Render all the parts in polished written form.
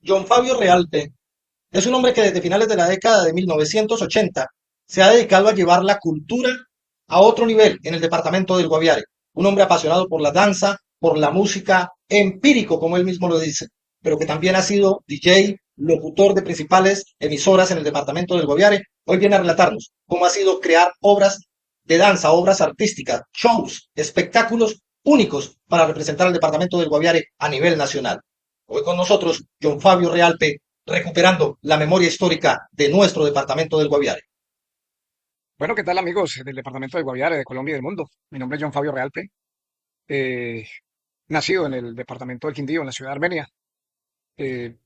John Fabio Realpe es un hombre que desde finales de la década de 1980 se ha dedicado a llevar la cultura a otro nivel en el departamento del Guaviare. Un hombre apasionado por la danza, por la música, empírico, como él mismo lo dice, pero que también ha sido DJ, locutor de principales emisoras en el departamento del Guaviare. Hoy viene a relatarnos cómo ha sido crear obras de danza, obras artísticas, shows, espectáculos únicos para representar al departamento del Guaviare a nivel nacional. Hoy con nosotros, John Fabio Realpe, recuperando la memoria histórica de nuestro departamento del Guaviare. Bueno, ¿qué tal amigos del departamento de Guaviare, de Colombia y del mundo? Mi nombre es John Fabio Realpe, eh, nacido en el departamento del Quindío, en la ciudad de Armenia, eh,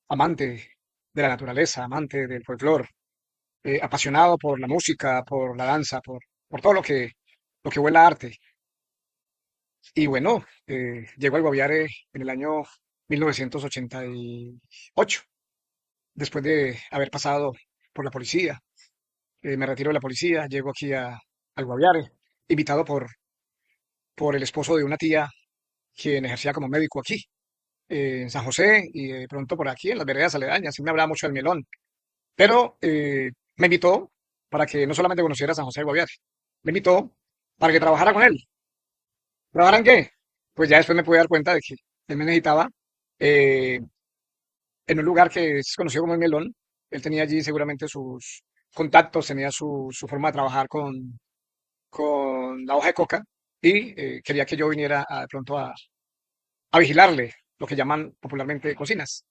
amante de la naturaleza, amante del folclore, apasionado por la música, por la danza, por todo lo que huele a arte. Y bueno, llego al Guaviare en el año 1988, después de haber pasado por la policía. Me retiro de la policía, llego aquí al Guaviare, invitado por el esposo de una tía quien ejercía como médico aquí, en San José y de pronto por aquí en las veredas aledañas. Y me hablaba mucho del melón, pero me invitó para que no solamente conociera San José de Guaviare, me invitó para que trabajara con él. ¿Trabajar en qué? Pues ya después me pude dar cuenta de que él me necesitaba eh, en un lugar que es conocido como el melón. Él tenía allí seguramente sus contactos, tenía su forma de trabajar con la hoja de coca y quería que yo viniera de pronto a vigilarle, lo que llaman popularmente cocinas.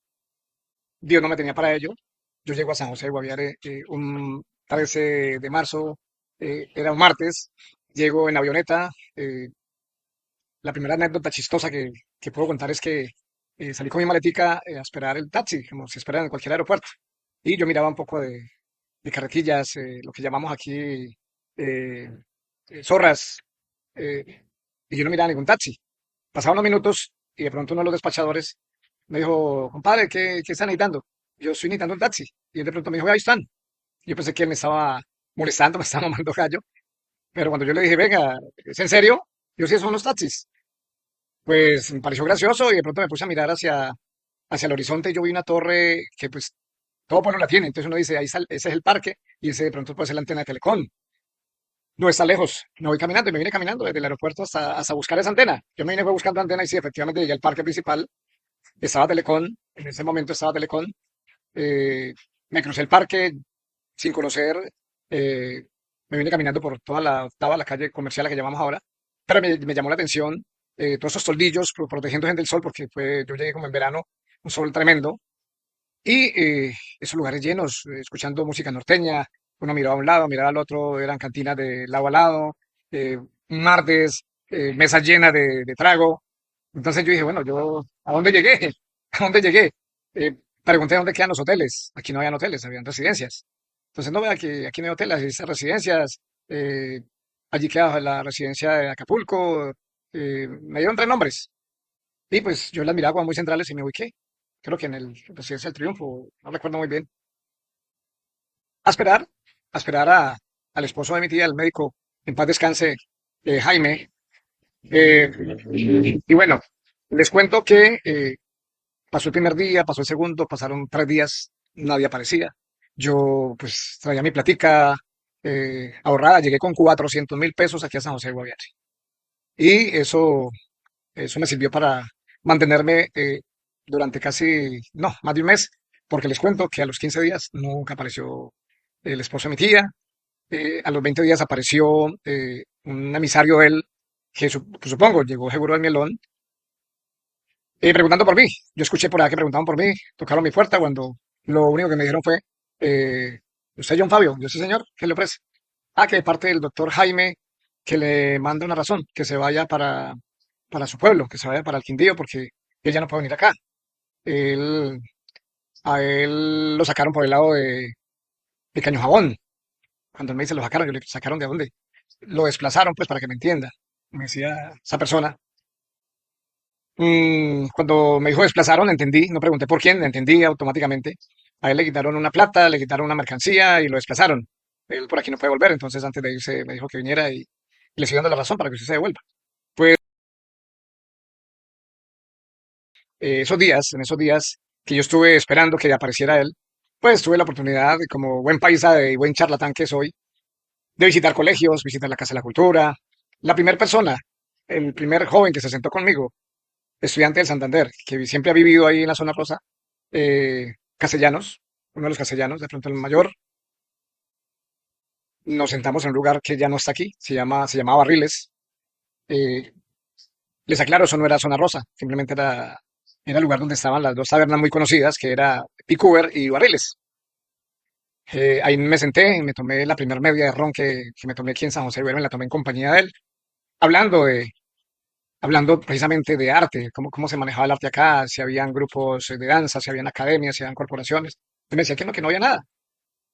Dios no me tenía para ello. Yo llego a San José de Guaviare un 13 de marzo, era un martes, llego en avioneta. La primera anécdota chistosa que puedo contar es que salí con mi maletica a esperar el taxi, como se espera en cualquier aeropuerto. Y yo miraba un poco de carretillas, lo que llamamos aquí eh, zorras, eh, y yo no miraba ningún taxi. Pasaban unos minutos y de pronto uno de los despachadores me dijo, compadre, ¿qué está necesitando? Yo estoy necesitando un taxi. Y él de pronto me dijo, ahí están. Yo pensé que él me estaba molestando, me estaba mamando gallo. Pero cuando yo le dije, venga, ¿es en serio? Yo sí, son los taxis. Pues me pareció gracioso y de pronto me puse a mirar hacia el horizonte y yo vi una torre que pues todo pueblo la tiene. Entonces uno dice, ahí está, ese es el parque y ese de pronto puede ser la antena de Telecom. No está lejos. Me voy caminando y me vine caminando desde el aeropuerto hasta buscar esa antena. Yo me vine fue buscando antena y sí, efectivamente llegué al parque principal. Estaba Telecom, en ese momento estaba Telecom. eh, Me crucé el parque sin conocer, eh, me vine caminando por toda la octava, la calle comercial, la que llamamos ahora, pero me llamó la atención todos esos toldillos protegiendo gente del sol, porque yo llegué como en verano, un sol tremendo, y esos lugares llenos, escuchando música norteña. Uno miraba a un lado, miraba al otro, eran cantinas de lado a lado, un martes, mesa llena de trago. Entonces yo dije, bueno, ¿a dónde llegué? ¿A dónde llegué? Pregunté dónde quedan los hoteles. Aquí no habían hoteles, habían residencias. Entonces, no vea que aquí no hay hoteles, hay esas residencias. eh, Allí queda la residencia de Acapulco. Me dieron tres nombres. Y pues yo las miraba como muy centrales y me ubiqué. Creo que en el Residencia del Triunfo, no recuerdo muy bien. A esperar, a esperar al esposo de mi tía, el médico, en paz descanse, Jaime. Eh, y bueno, les cuento que pasó el primer día, pasó el segundo, pasaron 3 días, nadie aparecía. Yo pues traía mi platica ahorrada, llegué con 400.000 pesos aquí a San José de Guaviare. Y eso me sirvió para mantenerme durante casi, no, más de un mes, porque les cuento que a los 15 días nunca apareció el esposo de mi tía. A los 20 días apareció un emisario de él, que pues, supongo llegó seguro al mielón, preguntando por mí. Yo escuché por ahí que preguntaban por mí, tocaron mi puerta cuando lo único que me dijeron fue, eh, ¿usted es John Fabio? Yo sí, señor, ¿qué le ofrece? Ah, que de parte del doctor Jaime, que le manda una razón, que se vaya para su pueblo, que se vaya para el Quindío, porque él ya no puede venir acá. Él, a él lo sacaron por el lado de Caño Jabón. Cuando él me dice lo sacaron, yo le sacaron de dónde. Lo desplazaron, pues, para que me entienda. Me decía esa persona. Cuando me dijo desplazaron, entendí, no pregunté por quién, entendí automáticamente. A él le quitaron una plata, le quitaron una mercancía y lo desplazaron. Él por aquí no puede volver, entonces antes de irse me dijo que viniera y le estoy dando la razón para que usted se devuelva. Pues en esos días, que yo estuve esperando que apareciera él, pues tuve la oportunidad, como buen paisa y buen charlatán que soy, de visitar colegios, visitar la Casa de la Cultura. La primera persona, el primer joven que se sentó conmigo, estudiante del Santander, que siempre ha vivido ahí en la zona rosa, Castellanos, uno de los castellanos, de pronto el mayor, nos sentamos en un lugar que ya no está aquí, se llamaba Barriles. Eh, Les aclaro, eso no era zona rosa, simplemente era el lugar donde estaban las dos tabernas muy conocidas, que era Picuber y Barriles. Ahí me senté, me tomé la primera media de ron que me tomé aquí en San José, bueno, me la tomé en compañía de él, hablando hablando precisamente de arte, cómo se manejaba el arte acá, si habían grupos de danza, si habían academias, si habían corporaciones. Y me decía que no había nada,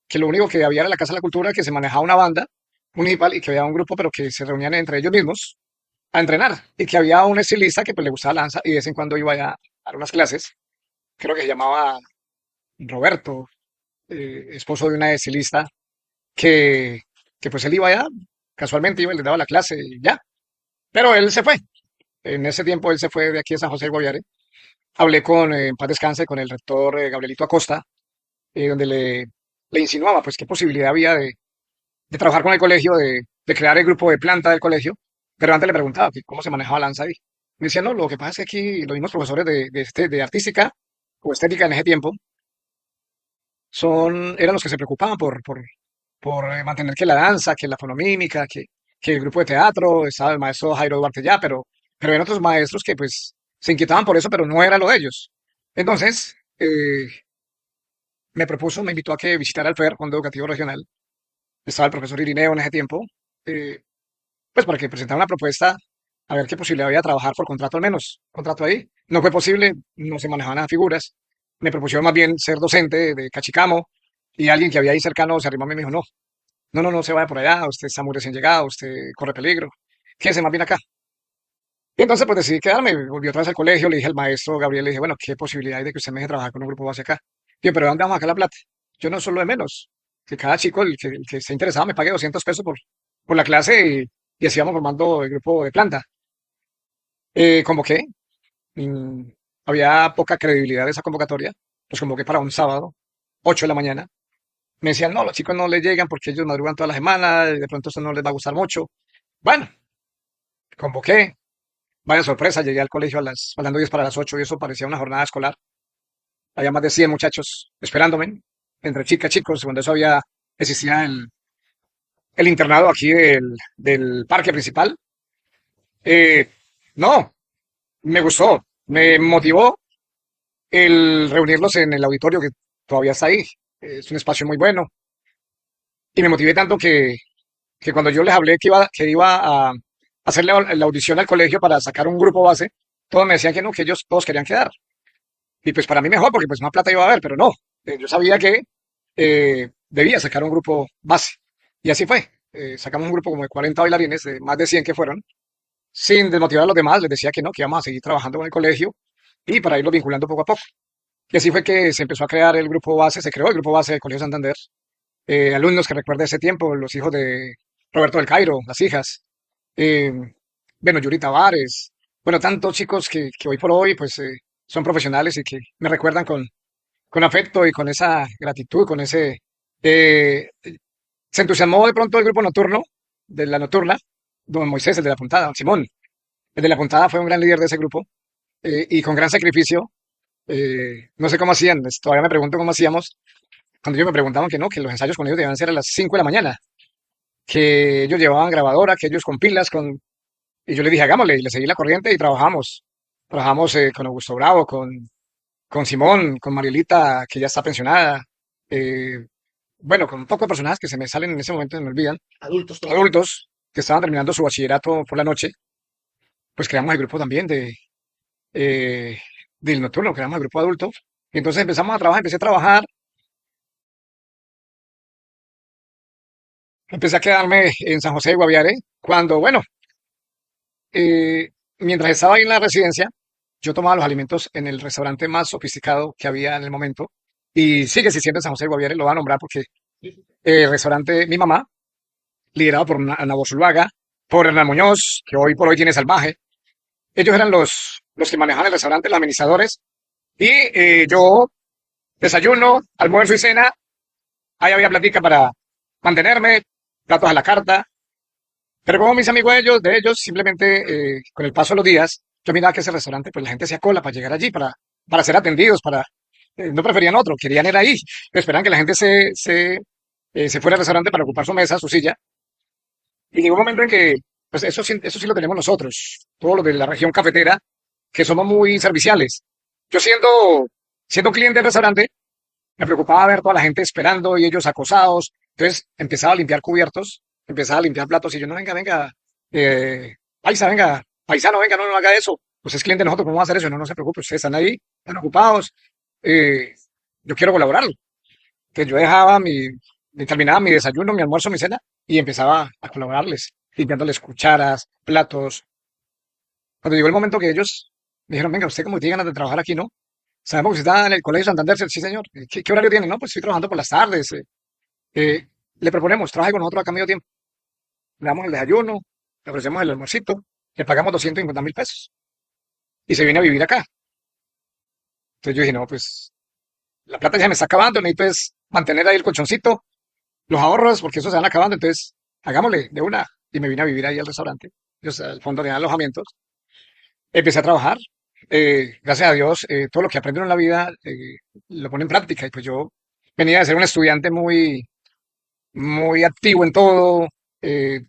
que lo único que había era la Casa de la Cultura, que se manejaba una banda municipal y que había un grupo, pero que se reunían entre ellos mismos a entrenar y que había un estilista que pues, le gustaba la danza y de vez en cuando iba a dar unas clases, creo que se llamaba Roberto, esposo de una estilista, que, que pues él iba allá, casualmente iba y le daba la clase y ya, pero él se fue. En ese tiempo él se fue de aquí de San José del Guaviare. Hablé con, en paz descanse, con el rector Gabrielito Acosta, donde le insinuaba pues qué posibilidad había de trabajar con el colegio, de crear el grupo de planta del colegio, pero antes le preguntaba que cómo se manejaba la danza ahí. Me decía, no, lo que pasa es que aquí los mismos profesores de artística o estética en ese tiempo eran los que se preocupaban por mantener que la danza, que la fonomímica, que el grupo de teatro, estaba el maestro Jairo Duarte ya, pero eran otros maestros que pues se inquietaban por eso, pero no era lo de ellos. Entonces, me invitó a que visitara el FER, Fondo Educativo Regional. Estaba el profesor Irineo en ese tiempo, eh, pues para que presentara una propuesta, a ver qué posibilidad había de trabajar por contrato al menos, contrato ahí. No fue posible, no se manejaban las figuras. Me propusieron más bien ser docente de Cachicamo y alguien que había ahí cercano se arrimó a mí y me dijo, no se vaya por allá, usted está muy recién llegado, usted corre peligro, quédese más bien acá. Y entonces pues decidí quedarme, volví otra vez al colegio, le dije al maestro Gabriel, le dije, bueno, ¿qué posibilidad hay de que usted me deje trabajar con un grupo base acá? Yo, pero ¿de dónde vamos a sacar la plata? Yo no solo de menos, que cada chico, el que esté interesado, me pague 200 pesos por la clase y así vamos formando el grupo de planta. Convoqué, mm, había poca credibilidad de esa convocatoria, los convoqué para un sábado, 8 de la mañana. Me decían, no, los chicos no les llegan porque ellos madrugan toda la semana, de pronto esto no les va a gustar mucho. Bueno, convoqué, vaya sorpresa, llegué al colegio faltando 10 para las 8 y eso parecía una jornada escolar. Había más de 100 muchachos esperándome, entre chicas, chicos, cuando eso existía el internado aquí del parque principal. Eh, no, me gustó, me motivó el reunirlos en el auditorio que todavía está ahí. Es un espacio muy bueno. Y me motivé tanto que cuando yo les hablé que iba a hacerle la audición al colegio para sacar un grupo base, todos me decían que no, que ellos todos querían quedar. Y pues para mí mejor, porque pues más plata iba a haber, pero no. Yo sabía que debía sacar un grupo base. Y así fue. Sacamos un grupo como de 40 bailarines, de más de 100 que fueron, sin desmotivar a los demás. Les decía que no, que íbamos a seguir trabajando con el colegio y para irlos vinculando poco a poco. Y así fue que se empezó a crear el grupo base, se creó el grupo base del Colegio Santander. Alumnos que recuerdo ese tiempo, los hijos de Roberto del Cairo, las hijas, eh, bueno, Yuri Tavares, bueno, tantos chicos que hoy por hoy pues son profesionales y que me recuerdan con afecto y con esa gratitud, con ese... eh, se entusiasmó de pronto el grupo nocturno, de la nocturna, don Moisés, el de la puntada, don Simón, el de la puntada fue un gran líder de ese grupo y con gran sacrificio, no sé cómo hacían, todavía me pregunto cómo hacíamos, cuando ellos me preguntaban que no, que los ensayos con ellos debían ser a las 5 de la mañana, que ellos llevaban grabadora, que ellos con pilas, y yo le dije, hagámosle, y le seguí la corriente y trabajamos. Trabajamos con Augusto Bravo, con Simón, con Marielita, que ya está pensionada, eh, bueno, con un poco de personajes que se me salen en ese momento, se me olvidan, Adultos todos. adultos que estaban terminando su bachillerato por la noche, pues creamos el grupo también eh, del nocturno, creamos el grupo adulto, y entonces empezamos a trabajar, empecé a trabajar, empecé a quedarme en San José de Guaviare, cuando, bueno, eh, mientras estaba ahí en la residencia, yo tomaba los alimentos en el restaurante más sofisticado que había en el momento, y sigue existiendo en San José de Guaviare, lo voy a nombrar porque el restaurante Mi Mamá, liderado por Ana Zuluaga, por Hernán Muñoz, que hoy por hoy tiene Salvaje, ellos eran los que manejaban el restaurante, los administradores, Y yo desayuno, almuerzo y cena, ahí había platica para mantenerme, platos a la carta, pero como mis amigos de ellos, simplemente con el paso de los días, yo miraba que ese restaurante, pues la gente hacía cola para llegar allí, para ser atendidos, no preferían otro, querían ir ahí, esperaban que la gente se fuera al restaurante para ocupar su mesa, su silla, y llegó un momento en que, pues eso sí lo tenemos nosotros, todos los de la región cafetera, que somos muy serviciales. Yo siendo cliente del restaurante, me preocupaba ver toda la gente esperando y ellos acosados. Entonces empezaba a limpiar cubiertos, empezaba a limpiar platos y yo, no, venga, venga, paisa, venga, paisano, venga, no, no haga eso. Pues es cliente de nosotros, ¿cómo va a hacer eso? No, no se preocupe, ustedes están ahí, están ocupados. eh, yo quiero colaborar. Entonces yo terminaba mi desayuno, mi almuerzo, mi cena y empezaba a colaborarles, limpiándoles cucharas, platos. Cuando llegó el momento que ellos me dijeron, venga, usted como que tiene ganas de trabajar aquí, ¿no? Sabemos que usted está en el Colegio Santander, sí, señor. ¿Qué horario tiene? No, pues estoy trabajando por las tardes. Le proponemos, trabaje con nosotros a medio tiempo. Le damos el desayuno, le ofrecemos el almuercito, le pagamos 250.000 pesos y se viene a vivir acá. Entonces yo dije, no, pues la plata ya me está acabando, necesito es mantener ahí el colchoncito, los ahorros, porque eso se van acabando, entonces hagámosle de una. Y me vine a vivir ahí al restaurante. Yo, al fondo de alojamientos. Empecé a trabajar. Gracias a Dios, todo lo que aprendo en la vida lo pone en práctica. Y pues yo venía de ser un estudiante muy activo en todo. eh,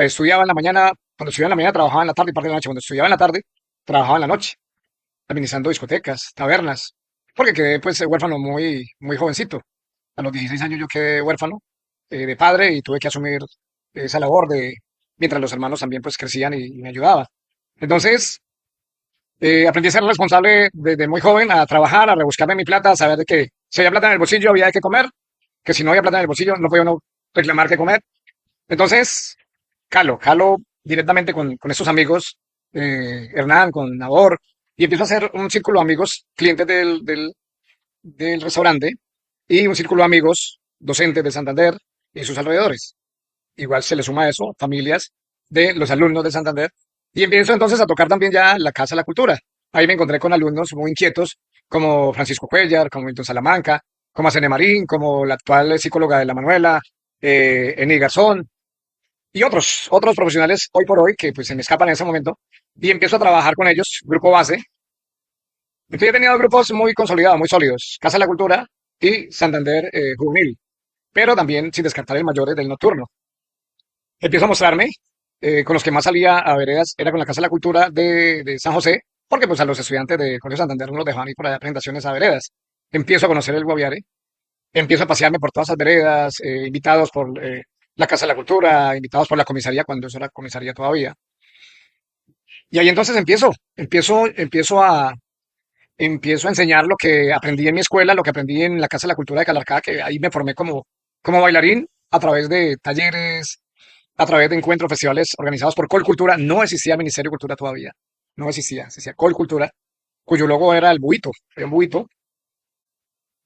Estudiaba en la mañana, cuando estudiaba en la mañana trabajaba en la tarde y parte de la noche. Cuando estudiaba en la tarde, trabajaba en la noche, administrando discotecas, tabernas, porque quedé pues huérfano muy jovencito. A los 16 años yo quedé huérfano de padre y tuve que asumir esa labor mientras los hermanos también pues crecían y me ayudaban. Entonces, aprendí a ser responsable desde muy joven, a trabajar, a rebuscarme mi plata, a saber de que si había plata en el bolsillo había que comer, que si no había plata en el bolsillo no podía uno reclamar que comer. Entonces, jalo directamente con estos amigos, Hernán, con Nabor, y empiezo a hacer un círculo de amigos, clientes del restaurante, y un círculo de amigos, docentes de Santander y sus alrededores. Igual se le suma a eso, familias de los alumnos de Santander, y empiezo entonces a tocar también ya la Casa de la Cultura. Ahí me encontré con alumnos muy inquietos, como Francisco Cuellar, como Milton Salamanca, como Acene Marín, como la actual psicóloga de la Manuela, Eni Garzón, y otros profesionales hoy por hoy que pues se me escapan en ese momento y empiezo a trabajar con ellos, grupo base. Entonces he tenido grupos muy consolidados, muy sólidos, Casa de la Cultura y Santander Juvenil, pero también sin descartar el mayor del nocturno. Empiezo a mostrarme, con los que más salía a veredas era con la Casa de la Cultura de San José, porque pues a los estudiantes de Colegio Santander no los dejaban ir para presentaciones a veredas. Empiezo a conocer el Guaviare, empiezo a pasearme por todas esas veredas, invitados por la Casa de la Cultura, invitados por la comisaría cuando eso era comisaría todavía. Y ahí entonces empiezo a enseñar lo que aprendí en mi escuela, lo que aprendí en la Casa de la Cultura de Calarcá, que ahí me formé como bailarín a través de talleres, a través de encuentros, festivales organizados por Colcultura. No existía Ministerio de Cultura todavía, no existía Colcultura, cuyo logo era el buito, era un buito.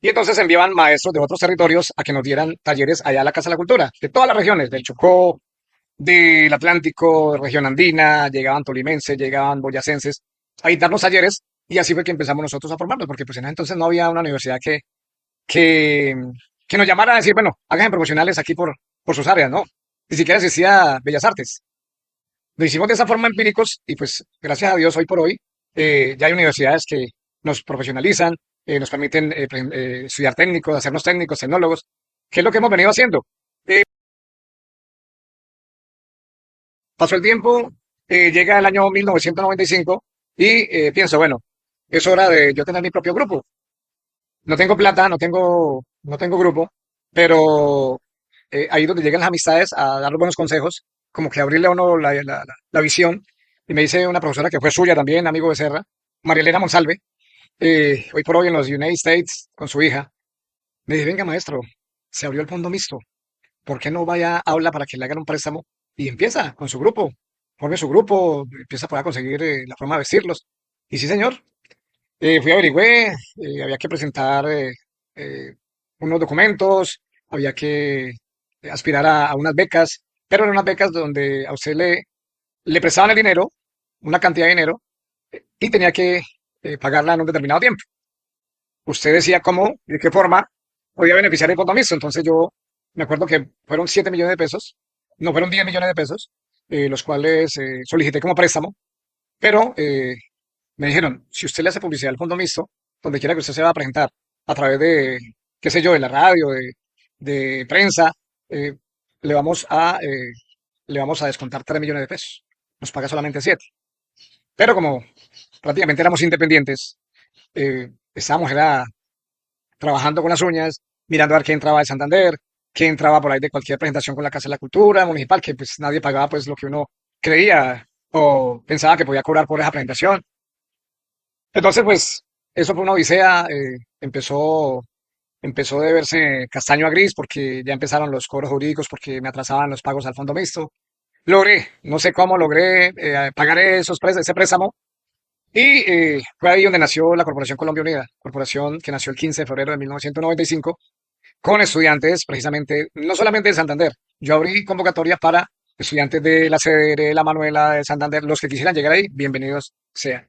Y entonces enviaban maestros de otros territorios a que nos dieran talleres allá a la Casa de la Cultura, de todas las regiones, del Chocó, del Atlántico, región andina, llegaban tolimenses, llegaban boyacenses, a darnos talleres y así fue que empezamos nosotros a formarnos, porque pues en ese entonces no había una universidad que, que nos llamara a decir, bueno, hagan profesionales aquí por sus áreas, ¿no? Ni siquiera existía Bellas Artes. Lo hicimos de esa forma empíricos y pues gracias a Dios hoy por hoy ya hay universidades que nos profesionalizan, nos permiten estudiar técnicos, hacernos técnicos, tecnólogos, que es lo que hemos venido haciendo. Eh, Pasó el tiempo, llega el año 1995 y pienso, bueno, es hora de yo tener mi propio grupo. No tengo plata, no tengo grupo, pero ahí es donde llegan las amistades a dar los buenos consejos, como que abrirle a uno la visión. Y me dice una profesora que fue suya también, amigo de Serra, María Elena Monsalve, hoy por hoy en los United States con su hija. Me dice, venga maestro, se abrió el fondo mixto. ¿Por qué no vaya a aula para que le hagan un préstamo? Y empieza con su grupo, forme su grupo, empieza a poder conseguir la forma de vestirlos. Y sí, señor, fui averigüé, había que presentar eh, unos documentos, había que aspirar a unas becas, pero eran unas becas donde a usted le prestaban el dinero, una cantidad de dinero, y tenía que pagarla en un determinado tiempo. Usted decía cómo y de qué forma podía beneficiar el fondo mixto. Entonces yo me acuerdo que fueron 7 millones de pesos, no fueron 10 millones de pesos, los cuales solicité como préstamo, pero me dijeron, si usted le hace publicidad al fondo mixto, donde quiera que usted se va a presentar, a través de, qué sé yo, de la radio, de prensa, eh, le vamos a, eh, le vamos a descontar 3 millones de pesos. Nos paga solamente 7. Pero como prácticamente éramos independientes, estábamos era trabajando con las uñas, mirando a ver qué entraba de Santander, qué entraba por ahí de cualquier presentación con la Casa de la Cultura Municipal, que pues nadie pagaba pues lo que uno creía o pensaba que podía cobrar por esa presentación. Entonces pues eso fue una odisea, empezó de verse castaño a gris porque ya empezaron los cobros jurídicos porque me atrasaban los pagos al fondo mixto. Logré, no sé cómo logré pagar ese préstamo y fue ahí donde nació la Corporación Colombia Unida, corporación que nació el 15 de febrero de 1995 con estudiantes precisamente, no solamente de Santander. Yo abrí convocatoria para estudiantes de la CDR, la Manuela de Santander, los que quisieran llegar ahí, bienvenidos sean.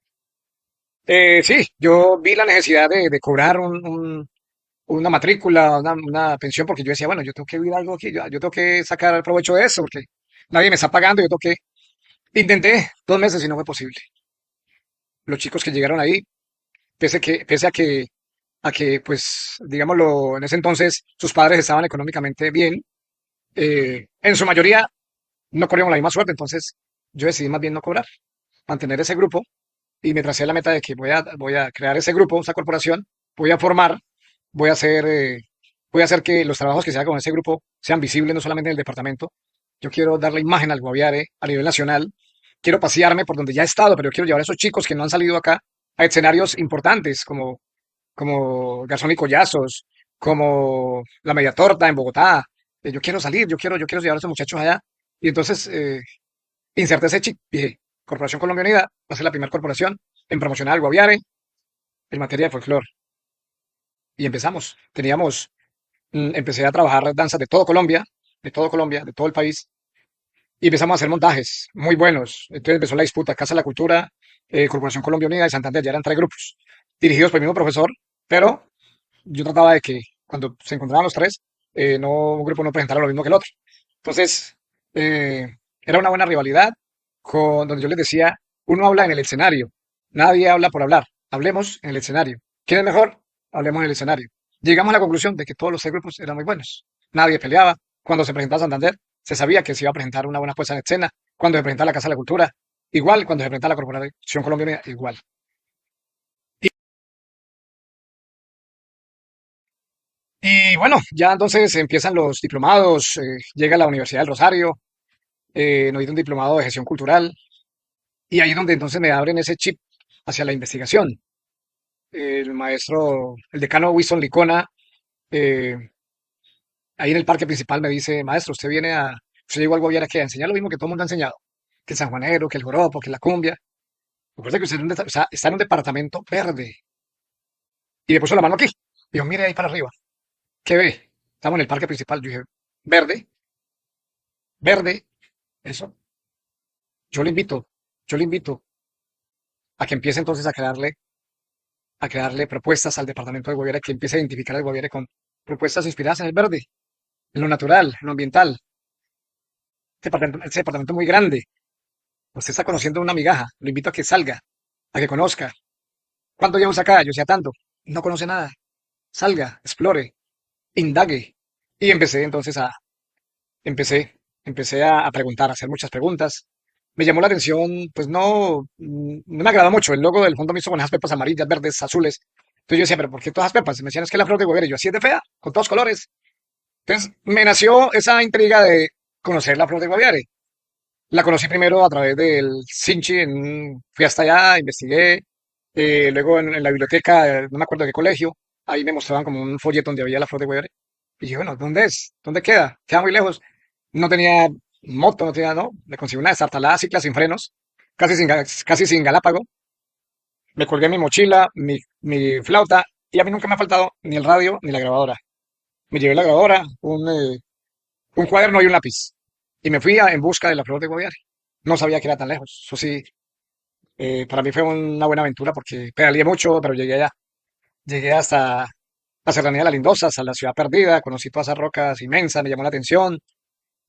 Sí, yo vi la necesidad de cobrar una matrícula, una pensión, porque yo decía, bueno, yo tengo que vivir algo aquí, yo tengo que sacar provecho de eso, porque nadie me está pagando, yo tengo que... Intenté 2 meses y no fue posible. Los chicos que llegaron ahí, pese a que, pues, digámoslo, en ese entonces sus padres estaban económicamente bien, en su mayoría no corrieron la misma suerte, entonces yo decidí más bien no cobrar, mantener ese grupo y me tracé la meta de que voy a crear ese grupo, esa corporación, voy a formar, voy a hacer, eh, voy a hacer que los trabajos que se hagan con ese grupo sean visibles no solamente en el departamento. Yo quiero dar la imagen al Guaviare a nivel nacional. Quiero pasearme por donde ya he estado, pero quiero llevar a esos chicos que no han salido acá a escenarios importantes como Garzón y Collazos, como La Media Torta en Bogotá. Yo quiero salir, yo quiero llevar a esos muchachos allá. Y entonces inserté ese chip. Dije, Corporación Colombia Unida va a ser la primera corporación en promocionar el Guaviare en materia de folclore. Y empezamos. Empecé a trabajar danzas de todo Colombia, de todo Colombia, de todo el país. Y empezamos a hacer montajes muy buenos. Entonces empezó la disputa, Casa de la Cultura, Corporación Colombia Unida y Santander. Ya eran 3 grupos, dirigidos por el mismo profesor, pero yo trataba de que cuando se encontraban los tres, no, un grupo no presentara lo mismo que el otro. Entonces, era una buena rivalidad donde yo les decía, uno habla en el escenario, nadie habla por hablar, hablemos en el escenario. ¿Quién es mejor? Hablemos en el escenario. Llegamos a la conclusión de que todos los 6 grupos eran muy buenos. Nadie peleaba. Cuando se presentaba Santander, se sabía que se iba a presentar una buena puesta en escena. Cuando se presentaba la Casa de la Cultura, igual. Cuando se presentaba la Corporación Colombiana, igual. Y bueno, ya entonces empiezan los diplomados, llega la Universidad del Rosario, nos dio un diplomado de gestión cultural, y ahí es donde entonces me abren ese chip hacia la investigación. El maestro, el decano Winston Licona, eh, ahí en el parque principal me dice, maestro, usted llegó al Guaviare aquí a enseñar lo mismo que todo el mundo ha enseñado, que el sanjuanero, que el joropo, que la cumbia. Recuerda que usted está en un departamento verde. Y le puso la mano aquí. Dijo, mire ahí para arriba. ¿Qué ve? Estamos en el parque principal. Yo dije, verde, verde, eso. Yo le invito, yo le invito a que empiece entonces a crearle propuestas al departamento del Guaviare, que empiece a identificar al Guaviare con propuestas inspiradas en el verde, en lo natural, en lo ambiental. Este departamento es muy grande. Usted está conociendo una migaja. Lo invito a que salga, a que conozca. ¿Cuánto llevamos acá? Yo decía tanto. No conoce nada. Salga, explore, indague. Y empecé a preguntar, a hacer muchas preguntas. Me llamó la atención, pues no, no me agradó mucho el logo del fondo mixto con esas pepas amarillas, verdes, azules. Entonces yo decía, pero ¿por qué todas esas pepas? Y me decían, es que la flor de Guaviare. Y yo, así es de fea, con todos colores. Entonces me nació esa intriga de conocer la flor de Guaviare. La conocí primero a través del Sinchi, fui hasta allá, investigué, luego en la biblioteca, no me acuerdo de qué colegio, ahí me mostraban como un folleto donde había la flor de Guaviare. Y dije, bueno, ¿dónde es? ¿Dónde queda? Queda muy lejos. No tenía moto, no tenía, no. Le conseguí una destartalada cicla sin frenos, casi sin galápago. Me colgué mi mochila, mi flauta, y a mí nunca me ha faltado ni el radio ni la grabadora. Me llevé la grabadora, un cuaderno y un lápiz. Y me fui en busca de la flor de Guaviare. No sabía que era tan lejos. Eso sí, Para mí fue una buena aventura porque pedaleé mucho, pero llegué allá. Llegué hasta la Serranía de la Lindosa, hasta la Ciudad Perdida, conocí todas esas rocas inmensas, me llamó la atención.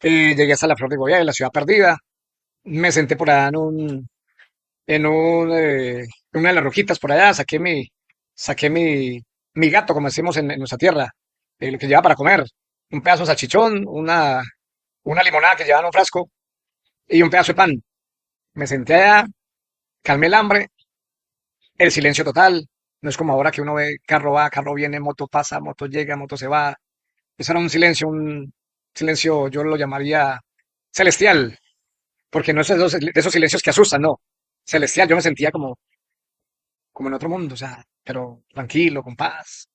Llegué hasta la Flor de Goya, la Ciudad Perdida. Me senté por allá en una de las roquitas por allá, saqué mi gato, como decimos en nuestra tierra, lo que llevaba para comer, un pedazo de salchichón, una limonada que llevaba en un frasco y un pedazo de pan. Me senté allá, calmé el hambre, el silencio total. No es como ahora que uno ve carro va, carro viene, moto pasa, moto llega, moto se va. Eso era un silencio, yo lo llamaría celestial, porque no es de esos silencios que asustan, no. Celestial, yo me sentía como en otro mundo, o sea, pero tranquilo, con paz.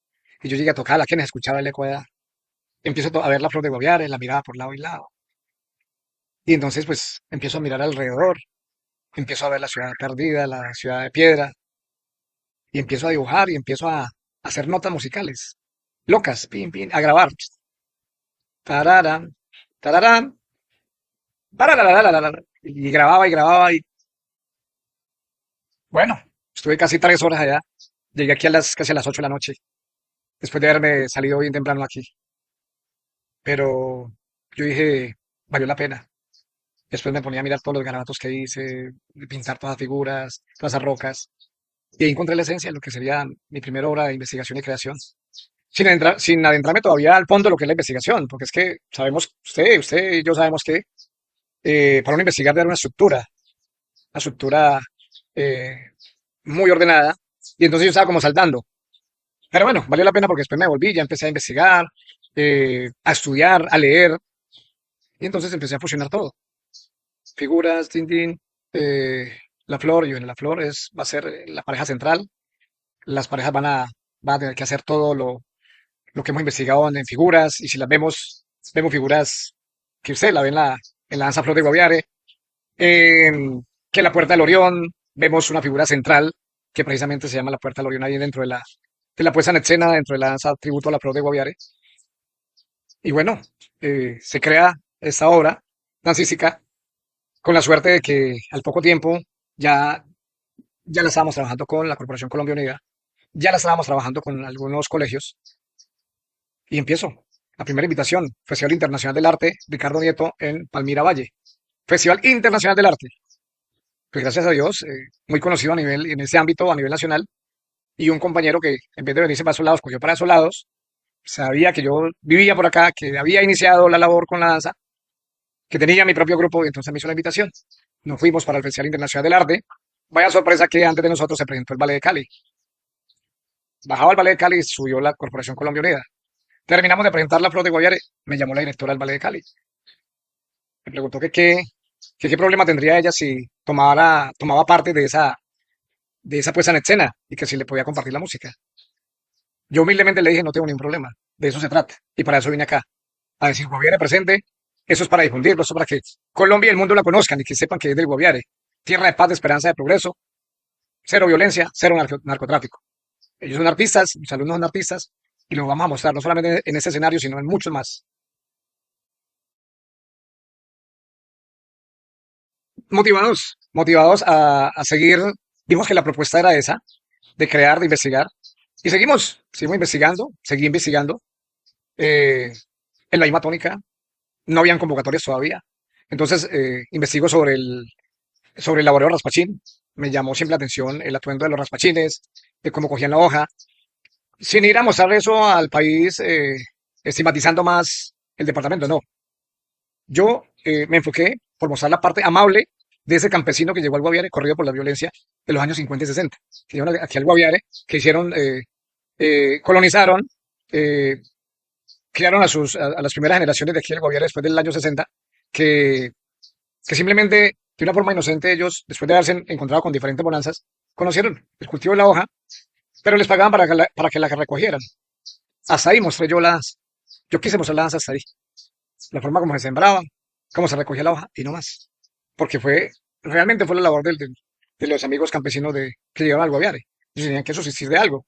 Y yo llegué a tocar la quenes, escuchaba el eco allá. Empiezo a ver la flor de Guaviare, la miraba por lado y lado. Y entonces, pues, empiezo a mirar alrededor, empiezo a ver la ciudad perdida, la ciudad de piedra, y empiezo a dibujar y empiezo a hacer notas musicales, locas, pin, pin, a grabar. Tararán, tararán, parararararara. Y grababa y grababa y, bueno, estuve casi 3 horas allá. Llegué aquí casi a las 8 de la noche, después de haberme salido bien temprano aquí. Pero yo dije, valió la pena. Después me ponía a mirar todos los garabatos que hice, pintar todas las figuras, todas esas rocas. Y ahí encontré la esencia de lo que sería mi primera obra de investigación y creación. Sin adentrarme todavía al fondo de lo que es la investigación, porque es que sabemos, usted y yo sabemos que para uno investigar debe haber una estructura eh, muy ordenada. Y entonces yo estaba como saltando. Pero bueno, valió la pena porque después me volví, ya empecé a investigar, a estudiar, a leer. Y entonces empecé a fusionar todo. Figuras, tin, eh, la flor, y bueno, la flor va a ser la pareja central. Las parejas van a tener que hacer todo lo que hemos investigado en figuras, y si las vemos figuras que usted la ve en la danza Flor de Guaviare, que la Puerta del Orión, vemos una figura central que precisamente se llama la Puerta del Orión ahí dentro de la puesta en escena, dentro de la danza tributo a la Flor de Guaviare. Y bueno, se crea esta obra dancística con la suerte de que al poco tiempo ya, ya la estábamos trabajando con la Corporación Colombia Unida, ya la estábamos trabajando con algunos colegios, y empiezo. La primera invitación, Festival Internacional del Arte, Ricardo Nieto en Palmira Valle. Festival Internacional del Arte. Pues gracias a Dios, muy conocido en ese ámbito, a nivel nacional, y un compañero que en vez de venirse para esos lados, cogió para esos lados, sabía que yo vivía por acá, que había iniciado la labor con la danza, que tenía mi propio grupo, y entonces me hizo la invitación. Nos fuimos para el Festival Internacional del Arte. Vaya sorpresa que antes de nosotros se presentó el Ballet de Cali. Bajaba el Ballet de Cali y subió la Corporación Colombia Unida. Terminamos de presentar la Flor de Guaviare, me llamó la directora del Ballet de Cali. Me preguntó qué problema tendría ella si tomaba parte de esa puesta en escena y que si le podía compartir la música. Yo humildemente le dije, no tengo ningún problema, de eso se trata. Y para eso vine acá, a decir, Guaviare presente, eso es para difundirlo, eso es para que Colombia y el mundo la conozcan y que sepan que es del Guaviare. Tierra de paz, de esperanza, de progreso, cero violencia, cero narcotráfico. Ellos son artistas, mis alumnos son artistas, y lo vamos a mostrar, no solamente en este escenario, sino en muchos más. Motivados a seguir. Vimos que la propuesta era esa, de crear, de investigar, y seguimos investigando, seguí investigando, eh, en la misma tónica. No habían convocatorias todavía. Entonces, investigo sobre el laboreo raspachín. Me llamó siempre la atención el atuendo de los raspachines, de cómo cogían la hoja, sin ir a mostrar eso al país, estigmatizando más el departamento, no. Yo me enfoqué por mostrar la parte amable de ese campesino que llegó al Guaviare, corrido por la violencia de los años 50 y 60, que llegaron aquí al Guaviare, que hicieron, colonizaron, eh, criaron a las primeras generaciones de aquí del Guaviare después del año 60, que, que simplemente de una forma inocente ellos, después de haberse encontrado con diferentes bonanzas, conocieron el cultivo de la hoja, pero les pagaban para que la recogieran. Hasta ahí mostré yo yo quise mostrar la danza hasta ahí, la forma como se sembraba, cómo se recogía la hoja y no más, porque realmente fue la labor de los amigos campesinos que llegaron al Guaviare. Ellos tenían que subsistir de algo.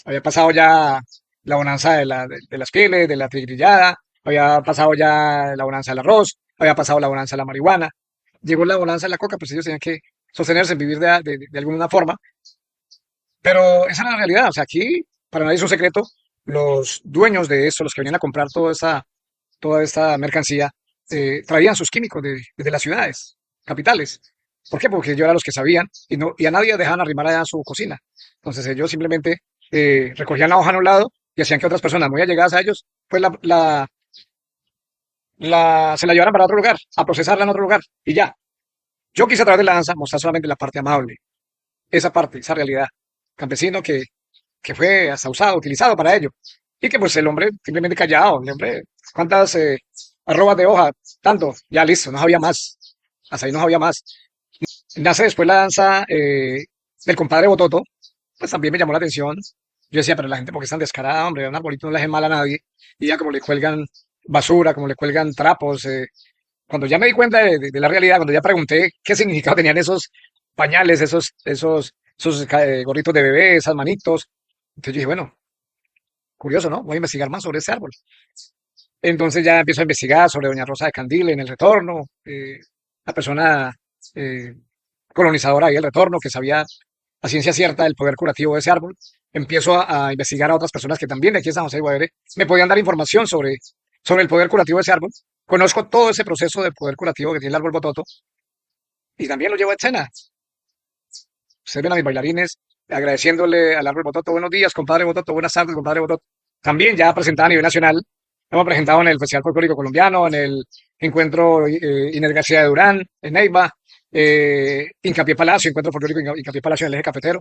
Había pasado ya la bonanza de las pieles, de la tigrillarda, había pasado ya la bonanza del arroz, había pasado la bonanza de la marihuana, llegó la bonanza de la coca, pues ellos tenían que sostenerse, vivir de alguna forma. Pero esa era la realidad. O sea, aquí, para nadie es un secreto, los dueños de esto, los que venían a comprar toda esta mercancía, traían sus químicos desde las ciudades, capitales. ¿Por qué? Porque ellos eran los que sabían y, no, y a nadie dejaban arrimar allá en su cocina. Entonces ellos simplemente recogían la hoja en un lado y hacían que otras personas muy allegadas a ellos, pues se la llevaran para otro lugar, a procesarla en otro lugar y ya. Yo quise a través de la danza mostrar solamente la parte amable, esa parte, esa realidad campesino que fue hasta usado, utilizado para ello. Y que pues el hombre simplemente callado, el hombre, ¿cuántas arrobas de hoja? Tanto, ya listo, no había más. Hasta ahí no había más. Nace después la danza del compadre Bototo, pues también me llamó la atención. Yo decía, pero la gente, ¿por qué es tan descarada, hombre? Un arbolito no le hace mal a nadie. Y ya como le cuelgan basura, como le cuelgan trapos. Cuando ya me di cuenta de la realidad, cuando ya pregunté qué significado tenían esos pañales, esos gorritos de bebé, esas manitos, entonces yo dije, bueno, curioso, ¿no? Voy a investigar más sobre ese árbol. Entonces ya empiezo a investigar sobre Doña Rosa de Candil en el retorno, la persona eh, colonizadora ahí el retorno que sabía a ciencia cierta el poder curativo de ese árbol. Empiezo a investigar a otras personas que también de aquí de San José de Guaviare me podían dar información sobre el poder curativo de ese árbol. Conozco todo ese proceso de poder curativo que tiene el árbol bototo y también lo llevo a escena. Ustedes ven a mis bailarines agradeciéndole al árbol bototo, buenos días, compadre bototo, buenas tardes, compadre bototo. También ya presentada a nivel nacional. Hemos presentado en el Festival Folclórico Colombiano, en el Encuentro Inés García de Durán, en Neiva, Hincapié Palacio, Encuentro Folclórico Hincapié Palacio en el Eje Cafetero.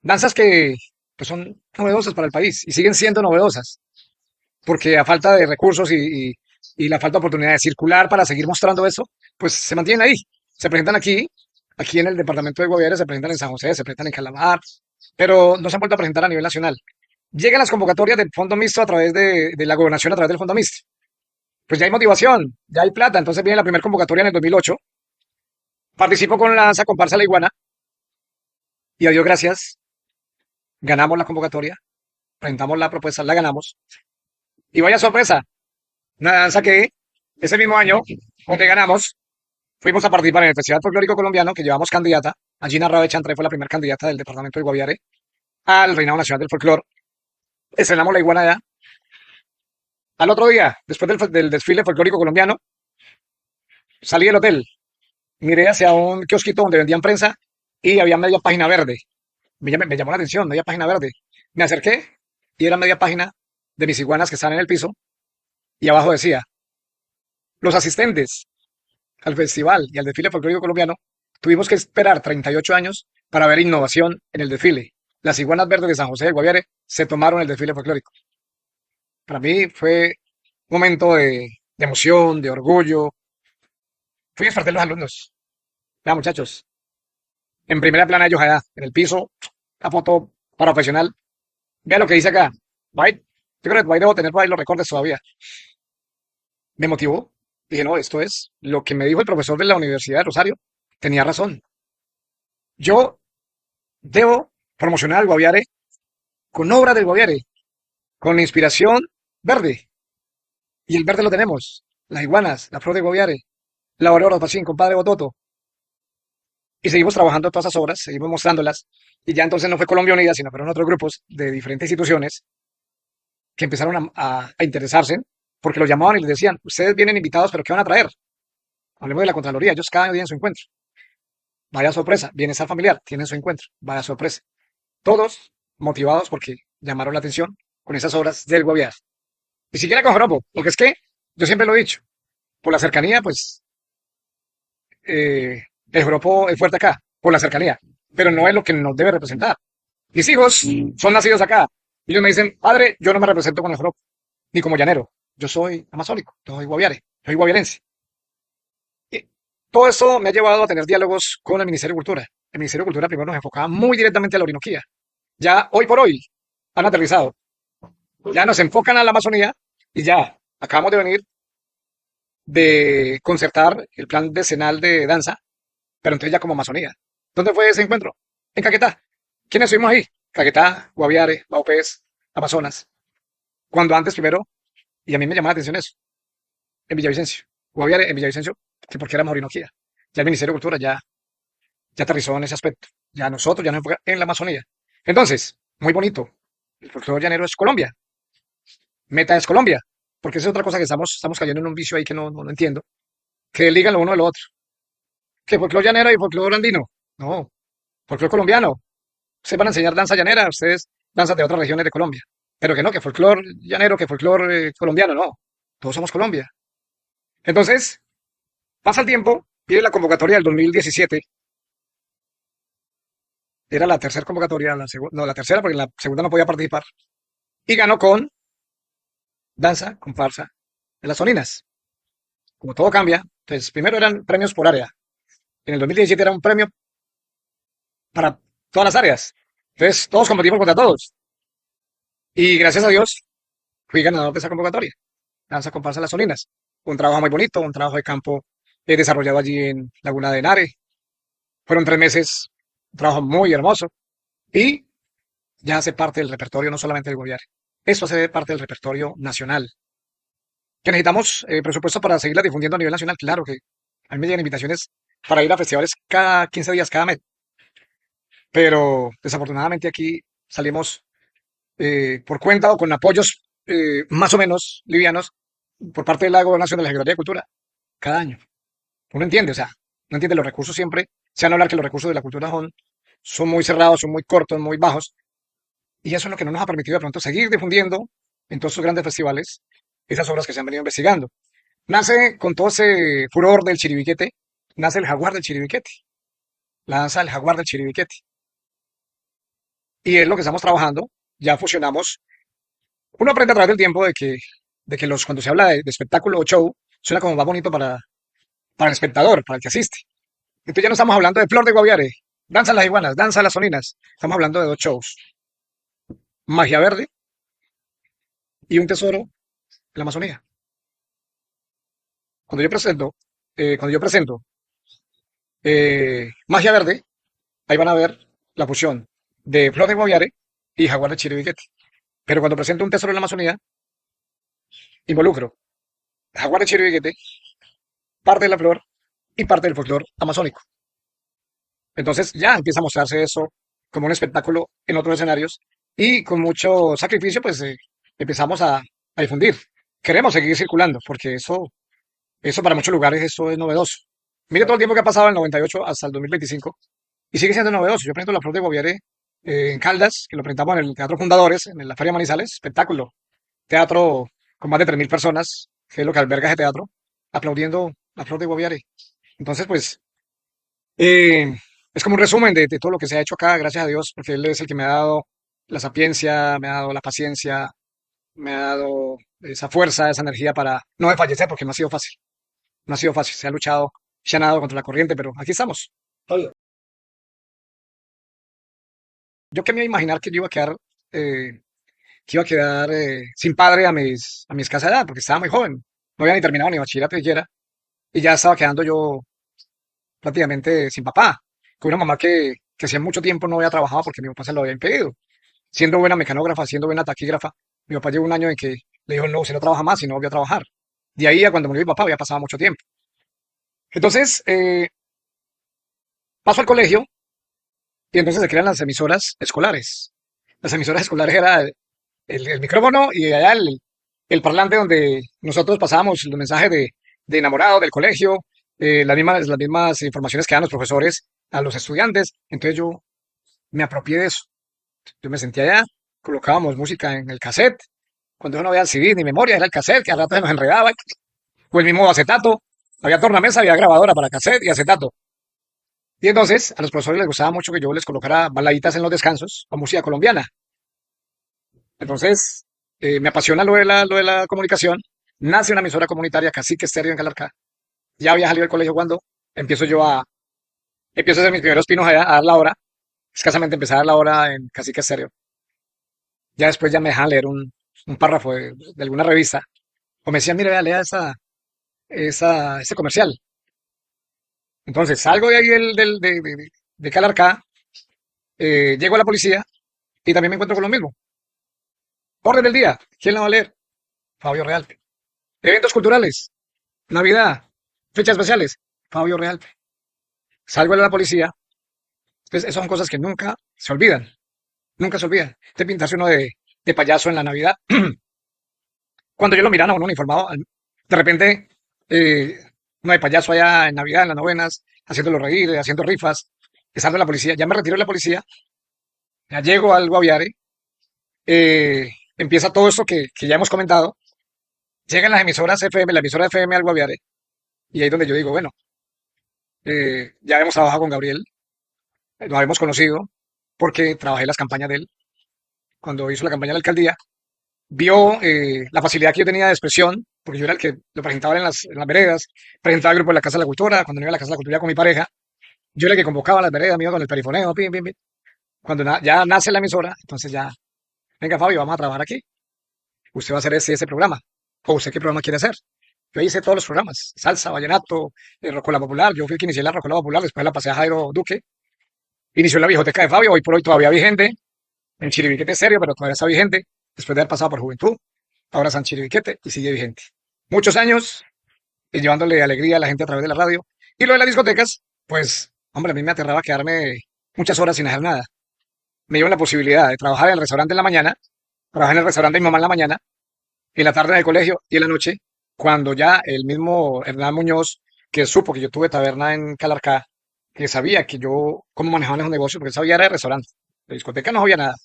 Danzas que pues, son novedosas para el país y siguen siendo novedosas, porque a falta de recursos y la falta de oportunidad de circular para seguir mostrando eso, pues se mantienen ahí. Se presentan aquí en el departamento de Guaviare, se presentan en San José, se presentan en Calamar, pero no se han vuelto a presentar a nivel nacional. Llegan las convocatorias del Fondo Mixto a través de la gobernación, a través del Fondo Mixto. Pues ya hay motivación, ya hay plata. Entonces viene la primera convocatoria en el 2008. Participo con la danza comparsa La Iguana y a Dios gracias, ganamos la convocatoria, presentamos la propuesta, la ganamos. Y vaya sorpresa, una danza que ese mismo año, donde ganamos, fuimos a participar en el Festival Folclórico Colombiano, que llevamos candidata. Gina Rabe Chantre fue la primera candidata del departamento de Guaviare al Reinado Nacional del Folclor. Estrenamos La Iguana allá. Al otro día, después del desfile folclórico colombiano, salí del hotel, miré hacia un kiosquito donde vendían prensa y había media página verde. Me llamó la atención, media página verde. Me acerqué y era media página de mis iguanas que estaban en el piso y abajo decía, los asistentes al festival y al desfile folclórico colombiano tuvimos que esperar 38 años para ver innovación en el desfile. Las iguanas verdes de San José del Guaviare se tomaron el desfile folclórico. Para mí fue un momento de emoción, de orgullo. Fui a despertar a los alumnos. Vean, muchachos, en primera plana ellos allá, en el piso, la foto profesional. Vean lo que dice acá. Byte. Yo creo que Byte debo tener por ahí los recortes todavía. Me motivó. Dije, no, esto es lo que me dijo el profesor de la Universidad de Rosario. Tenía razón. Yo debo promocionar al Guaviare con obra del Guaviare, con inspiración verde. Y el verde lo tenemos. Las iguanas, la flor de Guaviare, la aurora Pachín, compadre Bototo. Y seguimos trabajando todas esas obras, seguimos mostrándolas. Y ya entonces no fue Colombia Unida, sino fueron otros grupos de diferentes instituciones que empezaron a interesarse porque los llamaban y les decían, ustedes vienen invitados, pero ¿qué van a traer? Hablemos de la Contraloría, ellos cada día en su encuentro. Vaya sorpresa, bienestar familiar, tienen su encuentro, vaya sorpresa. Todos motivados porque llamaron la atención con esas obras del gobierno. Ni siquiera con Joropo, porque es que, yo siempre lo he dicho, por la cercanía, pues, el Joropo es fuerte acá, por la cercanía, pero no es lo que nos debe representar. Mis hijos son nacidos acá. Ellos me dicen, padre, yo no me represento con el Joropo, ni como llanero. Yo soy amazónico, yo soy guaviare, soy guaviarense. Y todo eso me ha llevado a tener diálogos con el Ministerio de Cultura. El Ministerio de Cultura primero nos enfocaba muy directamente a la Orinoquía. Ya hoy por hoy han aterrizado. Ya nos enfocan a la Amazonía y ya acabamos de venir de concertar el plan decenal de danza, pero entonces ya como Amazonía. ¿Dónde fue ese encuentro? En Caquetá. ¿Quiénes estuvimos ahí? Caquetá, Guaviare, Baupés, Amazonas. Cuando antes primero, y a mí me llamaba la atención eso, en Villavicencio. Guaviare en Villavicencio, que porque éramos Orinoquía. Ya el Ministerio de Cultura ya ya aterrizó en ese aspecto. Ya nosotros, ya nos enfoca en la Amazonía. Entonces, muy bonito. El folclore llanero es Colombia. Meta es Colombia. Porque esa es otra cosa que estamos cayendo en un vicio ahí que no entiendo. Que ligan lo uno a lo otro. Que folclore llanero y folclore andino. No, folclore colombiano. Ustedes van a enseñar danza llanera, ustedes danzas de otras regiones de Colombia. Pero que no, que folclore llanero, que folclore colombiano, no. Todos somos Colombia. Entonces, pasa el tiempo, viene la convocatoria del 2017. Era la tercera convocatoria, no, la tercera porque en la segunda no podía participar. Y ganó con danza, comparsa, en las Soninas. Como todo cambia, entonces primero eran premios por área. En el 2017 era un premio para todas las áreas. Entonces todos competimos contra todos. Y gracias a Dios fui ganador de esa convocatoria. Danza, comparsa, en las Soninas. Un trabajo muy bonito, un trabajo de campo desarrollado allí en Laguna de Nare. Fueron 3 meses, un trabajo muy hermoso. Y ya hace parte del repertorio no solamente del Guaviare. Esto hace parte del repertorio nacional. Que necesitamos presupuesto para seguirla difundiendo a nivel nacional. Claro que a mí me llegan invitaciones para ir a festivales cada 15 días, cada mes. Pero desafortunadamente aquí salimos por cuenta o con apoyos más o menos livianos por parte de la Gobernación de la Secretaría de Cultura cada año. Uno entiende, o sea, no entiende los recursos siempre. Se van a hablar que los recursos de la cultura son muy cerrados, son muy cortos, muy bajos. Y eso es lo que no nos ha permitido de pronto seguir difundiendo en todos estos grandes festivales esas obras que se han venido investigando. Nace con todo ese furor del chiribiquete, nace el jaguar del chiribiquete, la danza del jaguar del chiribiquete. Y es lo que estamos trabajando, ya fusionamos. Uno aprende a través del tiempo de que cuando se habla de espectáculo o show, suena como más bonito para el espectador, para el que asiste. Entonces ya no estamos hablando de Flor de Guaviare, danza las iguanas, danza las soninas. Estamos hablando de 2 shows, Magia Verde y Un Tesoro en la Amazonía. Cuando yo presento, Magia Verde, ahí van a ver la fusión de Flor de Guaviare y Jaguar de Chiribiquete. Pero cuando presento Un Tesoro en la Amazonía, involucro Jaguar de Chiribiquete, parte de la flor y parte del folclore amazónico. Entonces ya empieza a mostrarse eso como un espectáculo en otros escenarios y con mucho sacrificio, pues empezamos a difundir. Queremos seguir circulando porque eso para muchos lugares eso es novedoso. Mire todo el tiempo que ha pasado del 98 hasta el 2025 y sigue siendo novedoso. Yo presento La Flor de Guaviare en Caldas, que lo presentamos en el Teatro Fundadores, en la Feria Manizales, espectáculo. Teatro con más de 3.000 personas, que es lo que alberga ese teatro, aplaudiendo La Flor de Guaviare. Entonces, pues, eh, es como un resumen de todo lo que se ha hecho acá, gracias a Dios, porque Él es el que me ha dado la sapiencia, me ha dado la paciencia, me ha dado esa fuerza, esa energía para no desfallecer, porque no ha sido fácil. No ha sido fácil, se ha luchado, se ha nadado contra la corriente, pero aquí estamos. Fabio, Yo que me iba a imaginar que yo iba a quedar, que iba a quedar sin padre a mi escasa edad, porque estaba muy joven. No había ni terminado ni bachillerato siquiera, y ya estaba quedando yo prácticamente sin papá, con una mamá que hacía mucho tiempo no había trabajado porque mi papá se lo había impedido. Siendo buena mecanógrafa, siendo buena taquígrafa, mi papá llegó un año en que le dijo, no, usted no trabaja más y no volvió a trabajar. De ahí a cuando murió mi papá había pasado mucho tiempo. Entonces, paso al colegio y entonces se crean las emisoras escolares. Las emisoras escolares era el micrófono y allá el parlante donde nosotros pasábamos los mensajes de enamorado del colegio, las mismas informaciones que dan los profesores a los estudiantes. Entonces yo me apropié de eso. Yo me sentía allá, colocábamos música en el cassette. Cuando yo no había CD ni memoria, era el cassette que al rato se nos enredaba. O el mismo acetato. Había tornamesa, había grabadora para cassette y acetato. Y entonces a los profesores les gustaba mucho que yo les colocara baladitas en los descansos o música colombiana. Entonces me apasiona lo de la comunicación. Nace una emisora comunitaria, Cacique Estéreo en Calarcá. Ya había salido del colegio cuando empiezo yo empiezo a hacer mis primeros pinos allá, a dar la hora. Escasamente empecé a dar la hora en Cacique Estéreo. Ya después ya me dejaban leer un párrafo de alguna revista. O me decían, mire, vea, lea ese comercial. Entonces salgo de ahí de Calarcá, llego a la policía y también me encuentro con lo mismo. Orden del día. ¿Quién la va a leer? Fabio Realpe. Eventos culturales. Navidad. Fechas especiales. Fabio Realpe. Salgo de la policía Entonces, esas son cosas que nunca se olvidan, nunca se olvidan. De pintarse uno de payaso en la Navidad. Cuando yo lo miraba a uno uniformado, de repente, eh, uno de payaso allá en Navidad, en las novenas, haciéndolo reír, haciendo rifas, estando en la policía. Ya me retiro de la policía, ya llego al Guaviare, empieza todo esto que ya hemos comentado, llegan las emisoras FM, la emisora FM al Guaviare, y ahí es donde yo digo, bueno, ya hemos trabajado con Gabriel, lo habíamos conocido, porque trabajé las campañas de él, cuando hizo la campaña de la alcaldía, vio la facilidad que yo tenía de expresión, porque yo era el que lo presentaba en las veredas, presentaba el grupo de la Casa de la Cultura, cuando no iba a la Casa de la Cultura con mi pareja, yo era el que convocaba a las veredas, me iba con el perifoneo, pim, pim, pim. Cuando ya nace la emisora, entonces ya, venga Fabio, vamos a trabajar aquí, usted va a hacer ese programa, o usted qué programa quiere hacer. Yo hice todos los programas, salsa, vallenato, rocola popular, yo fui el que inicié la rocola popular, después la pasé a Jairo Duque, inició la biblioteca de Fabio, hoy por hoy todavía vigente, en Chiribiquete serio, pero todavía está vigente, después de haber pasado por Juventud, ahora San Chiribiquete y sigue vigente. Muchos años llevándole alegría a la gente a través de la radio. Y lo de las discotecas, pues, hombre, a mí me aterraba quedarme muchas horas sin hacer nada. Me dieron la posibilidad de trabajar en el restaurante en la mañana, trabajar en el restaurante de mi mamá en la mañana, en la tarde en el colegio y en la noche, cuando ya el mismo Hernán Muñoz, que supo que yo tuve taberna en Calarcá, que sabía que yo cómo manejaban los negocios, porque él sabía era de restaurante. De discoteca no había nada.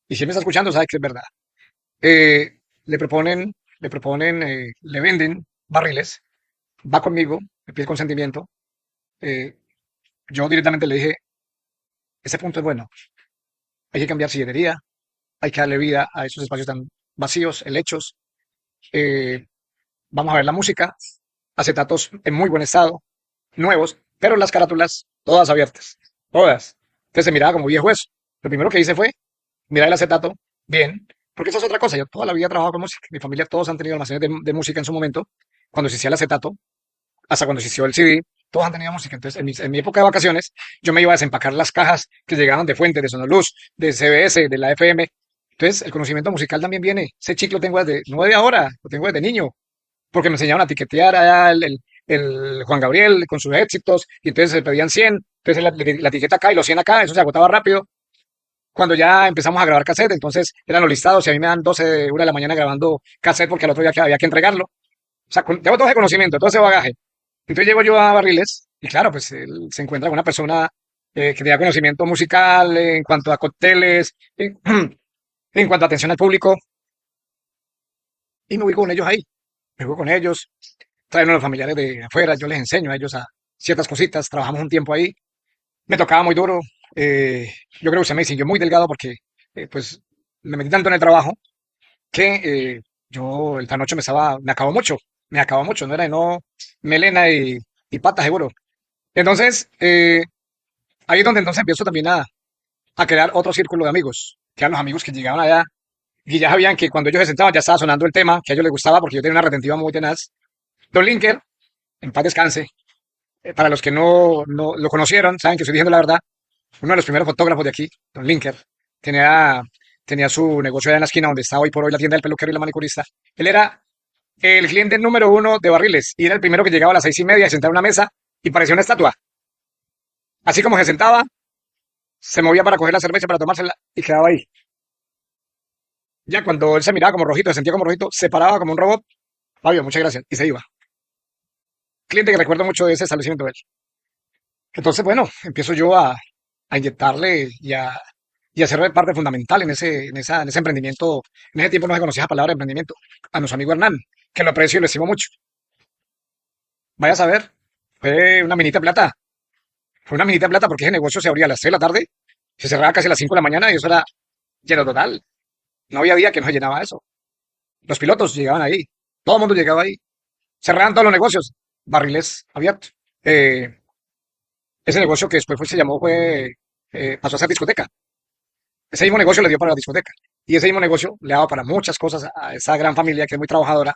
Y si él me está escuchando, sabe que es verdad. Eh, le venden barriles, va conmigo, me pide el consentimiento. eh, yo directamente le dije, ese punto es bueno, hay que cambiar silletería, hay que darle vida a esos espacios tan vacíos, helechos. eh, Vamos a ver la música, acetatos en muy buen estado, nuevos, pero las carátulas todas abiertas, todas. Entonces se miraba como viejo eso. Lo primero que hice fue mirar el acetato, bien, porque eso es otra cosa. Yo toda la vida he trabajado con música. Mi familia todos han tenido almacenes de música en su momento, cuando se hacía el acetato, hasta cuando existió el CD, todos han tenido música. Entonces, en mi época de vacaciones, yo me iba a desempacar las cajas que llegaban de Fuentes, de Sonoluz, de CBS, de la FM. Entonces, el conocimiento musical también viene. Ese chico lo tengo desde, no de ahora, lo tengo desde niño, porque me enseñaban a tiquetear allá el Juan Gabriel con sus éxitos, y entonces se pedían 100, entonces la etiqueta acá y los 100 acá, eso se agotaba rápido. Cuando ya empezamos a grabar cassette, entonces eran los listados y a mí me dan 12, 1 de la mañana grabando cassette porque al otro día había que entregarlo. O sea, tengo todo ese conocimiento, todo ese bagaje. Entonces llego yo a Barriles y claro, pues él se encuentra con una persona que tenga conocimiento musical en cuanto a cócteles, en cuanto a atención al público, y me voy con ellos ahí. Me voy con ellos, traen a los familiares de afuera, yo les enseño a ellos a ciertas cositas, trabajamos un tiempo ahí. Me tocaba muy duro, yo creo que se me distinguió muy delgado porque pues me metí tanto en el trabajo que yo el trasnocho me acabó mucho, no era de no melena y patas seguro. Entonces, ahí es donde entonces empiezo también a crear otro círculo de amigos, que eran los amigos que llegaban allá y ya sabían que cuando ellos se sentaban ya estaba sonando el tema, que a ellos les gustaba porque yo tenía una retentiva muy tenaz. Don Linker, en paz descanse, para los que no lo conocieron, saben que estoy diciendo la verdad, uno de los primeros fotógrafos de aquí, Don Linker, tenía, tenía su negocio allá en la esquina donde está hoy por hoy la tienda del peluquero y la manicurista. Él era el cliente número uno de Barriles y era el primero que llegaba a las 6:30 y sentaba en una mesa y parecía una estatua. Así como se sentaba, se movía para coger la cerveza para tomársela y quedaba ahí. Ya cuando él se miraba como rojito, se sentía como rojito, se paraba como un robot. Fabio, muchas gracias. Y se iba. Cliente que recuerdo mucho de ese establecimiento de él. Entonces, bueno, empiezo yo a inyectarle y a ser parte fundamental en ese emprendimiento. En ese tiempo no se conocía la palabra emprendimiento. A nuestro amigo Hernán, que lo aprecio y lo estimo mucho. Vaya a saber, fue una minita de plata. Fue una minita de plata porque ese negocio se abría a las 6 de la tarde, se cerraba casi a las 5 de la mañana y eso era lleno total. No había día que no se llenaba eso. Los pilotos llegaban ahí, todo el mundo llegaba ahí. Cerraban todos los negocios, barriles abiertos. Eh, Ese negocio que después pasó a ser discoteca. Ese mismo negocio le dio para la discoteca. Y ese mismo negocio le daba para muchas cosas a esa gran familia que es muy trabajadora,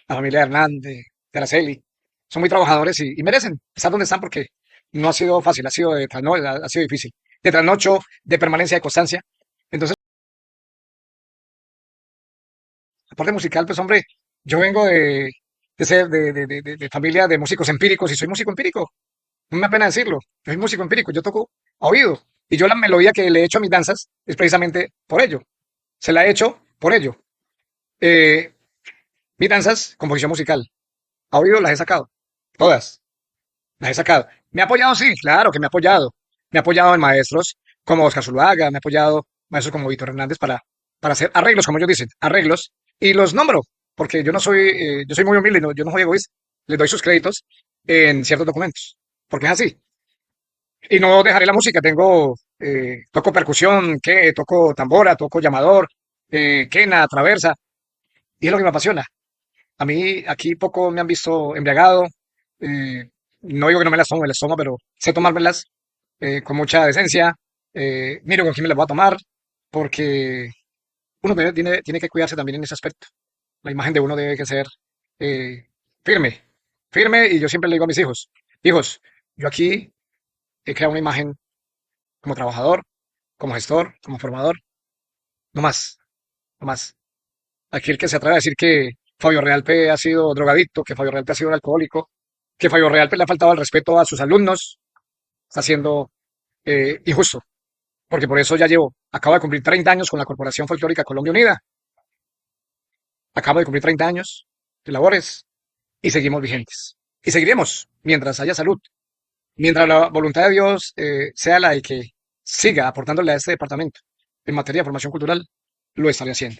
la familia de Hernán, de Araceli. Son muy trabajadores y merecen estar donde están porque no ha sido fácil, ha sido ha sido difícil. De trasnocho, de permanencia, de constancia. Entonces, la parte musical, pues hombre, yo vengo de familia de músicos empíricos y soy músico empírico. No me da pena decirlo. Yo soy músico empírico. Yo toco a oído. Y yo la melodía que le he hecho a mis danzas es precisamente por ello. Se la he hecho por ello. Eh, Mis danzas, composición musical, a oído las he sacado. Todas, las he sacado. ¿Me ha apoyado? Sí, claro que me ha apoyado. Me ha apoyado en maestros como Oscar Zuluaga, me ha apoyado maestros como Víctor Hernández para hacer arreglos, como ellos dicen, arreglos. Y los nombro, porque yo soy muy humilde, yo no soy egoísta. Les doy sus créditos en ciertos documentos, porque es así. Y no dejaré la música, toco percusión, toco tambora, toco llamador, quena, traversa, y es lo que me apasiona. A mí aquí poco me han visto embriagado, eh, no digo que no me las tomo, pero sé tomármelas con mucha decencia, miro con quién me las voy a tomar, porque tiene que cuidarse también en ese aspecto. La imagen de uno debe que ser eh, firme, firme, y yo siempre le digo a mis hijos, hijos, yo aquí he creado una imagen como trabajador, como gestor, como formador, no más, no más. Aquí el que se atreve a decir que Fabio Realpe ha sido drogadicto, que Fabio Realpe ha sido un alcohólico, que Fabio Realpe le ha faltado el respeto a sus alumnos, está siendo injusto, porque por eso acabo de cumplir 30 años con la Corporación Folclórica Colombia Unida, acabo de cumplir 30 años de labores y seguimos vigentes. Y seguiremos mientras haya salud, mientras la voluntad de Dios sea la de que siga aportándole a este departamento en materia de formación cultural, lo estaré haciendo.